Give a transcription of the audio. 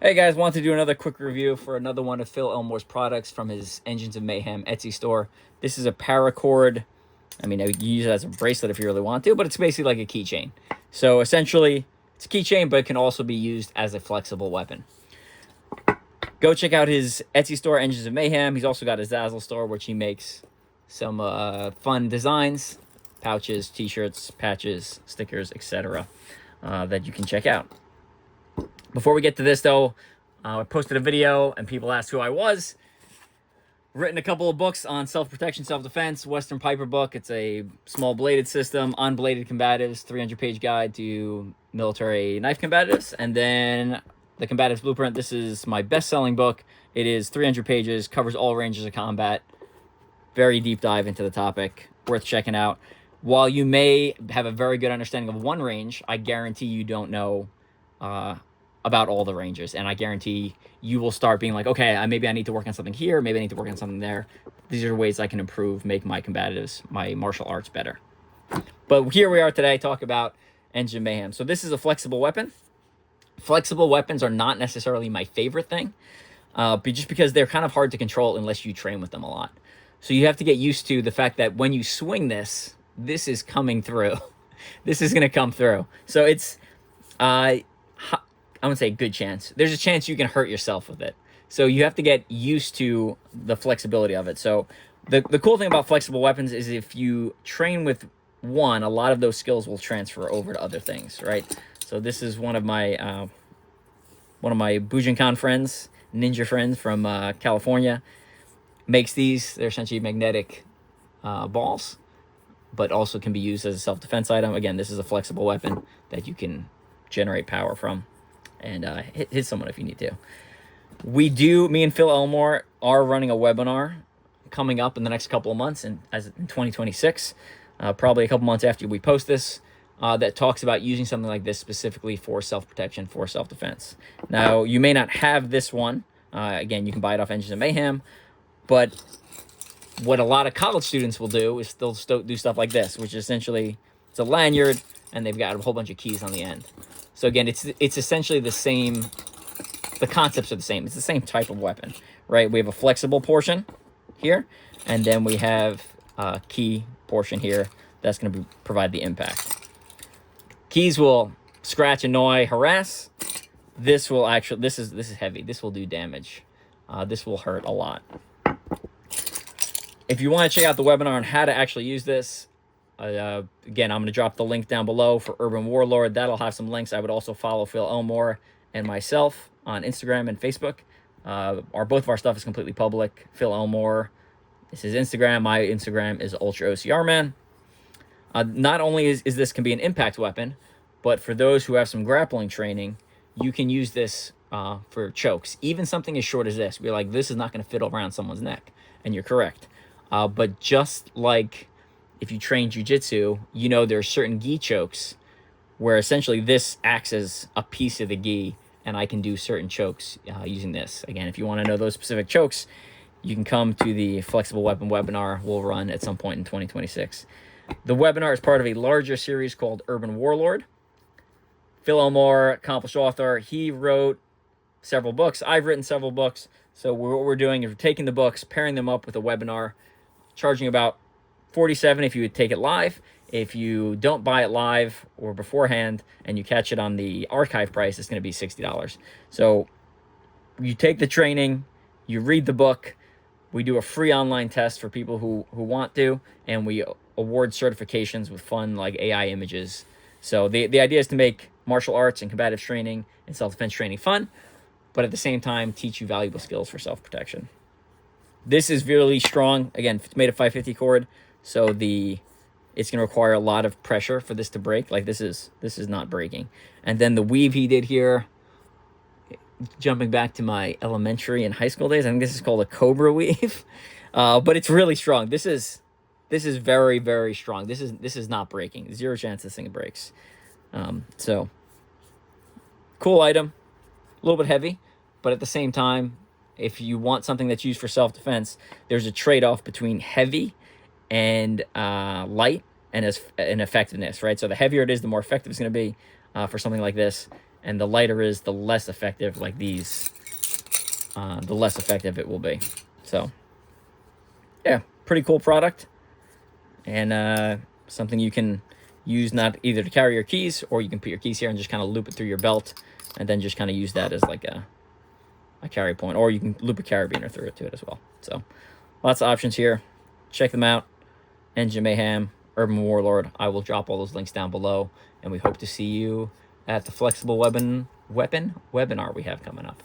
Hey guys, want to do another quick review for another one of Phil Elmore's products from his Engines of Mayhem Etsy store. This is a paracord. I mean, you use it as a bracelet if you really want to, but it's basically like a keychain. So essentially, it's a keychain, but it can also be used as a flexible weapon. Go check out his Etsy store, Engines of Mayhem. He's also got his Zazzle store, which he makes some fun designs, pouches, t-shirts, patches, stickers, etc. That you can check out. Before we get to this, though, I posted a video and people asked who I was. Written a couple of books on self-protection, self-defense. Western Piper book. It's a small bladed system, unbladed combatives, 300-page guide to military knife combatives. And then the Combatives Blueprint. This is my best-selling book. It is 300 pages, covers all ranges of combat. Very deep dive into the topic. Worth checking out. While you may have a very good understanding of one range, I guarantee you don't know about all the ranges, and I guarantee you will start being like, okay, maybe I need to work on something here, maybe I need to work on something there. These are ways I can improve, make my combatives, my martial arts better. But here we are today, talk about Engine Mayhem. So this is a flexible weapon. Flexible weapons are not necessarily my favorite thing, but just because they're kind of hard to control unless you train with them a lot. So you have to get used to the fact that when you swing this is coming through. This is going to come through. So it's I wouldn't say good chance. There's a chance you can hurt yourself with it. So you have to get used to the flexibility of it. So the cool thing about flexible weapons is if you train with one, a lot of those skills will transfer over to other things, right? So this is one of my Bujinkan friends, ninja friends from California, makes these. They're essentially magnetic balls, but also can be used as a self-defense item. Again, this is a flexible weapon that you can generate power from and hit someone if you need to. Me and Phil Elmore are running a webinar coming up in the next couple of months, in 2026, probably a couple months after we post this, that talks about using something like this specifically for self-protection, for self-defense. Now, you may not have this one. Again, you can buy it off Engines of Mayhem, but what a lot of college students will do is they'll do stuff like this, which is essentially, it's a lanyard, and they've got a whole bunch of keys on the end. So again, it's essentially the same. The concepts are the same. It's the same type of weapon, right? We have a flexible portion here, and then we have a key portion here that's going to provide the impact. Keys will scratch, annoy, harass. This will actually, this is heavy. This will do damage. This will hurt a lot. If you want to check out the webinar on how to actually use this, again, I'm going to drop the link down below for Urban Warlord. That'll have some links. I would also follow Phil Elmore and myself on Instagram and Facebook. Both of our stuff is completely public. Phil Elmore, this is Instagram. My Instagram is Ultra OCR Man. Not only is this can be an impact weapon, but for those who have some grappling training, you can use this for chokes. Even something as short as this. We're like, this is not going to fit around someone's neck. And you're correct. But just like if you train jiu-jitsu, you know there are certain gi chokes where essentially this acts as a piece of the gi, and I can do certain chokes using this. Again, if you want to know those specific chokes, you can come to the Flexible Weapon webinar we'll run at some point in 2026. The webinar is part of a larger series called Urban Warlord. Phil Elmore, accomplished author, he wrote several books. I've written several books. So what we're doing is we're taking the books, pairing them up with a webinar, charging about $47 if you would take it live. If you don't buy it live or beforehand and you catch it on the archive price, it's going to be $60. So you take the training, you read the book, we do a free online test for people who want to, and we award certifications with fun like AI images. So the idea is to make martial arts and combative training and self-defense training fun, but at the same time teach you valuable skills for self-protection. This is really strong. Again, it's made of 550 cord, so it's going to require a lot of pressure for this to break. Like this is not breaking. And then the weave he did here, jumping back to my elementary and high school days, I think this is called a cobra weave, but it's really strong. This is very, very strong. This is not breaking. Zero chance this thing breaks. So cool item, a little bit heavy, but at the same time, if you want something that's used for self-defense, there's a trade-off between heavy and light and effectiveness, right? So the heavier it is, the more effective it's going to be for something like this. And the lighter is, the less effective, like these, the less effective it will be. So, yeah, pretty cool product. And something you can use not either to carry your keys, or you can put your keys here and just kind of loop it through your belt, and then just kind of use that as like a carry point, or you can loop a carabiner through it to it as well. So lots of options here. Check them out. Engine Mayhem, Urban Warlord. I will drop all those links down below, and we hope to see you at the flexible weapon webinar we have coming up.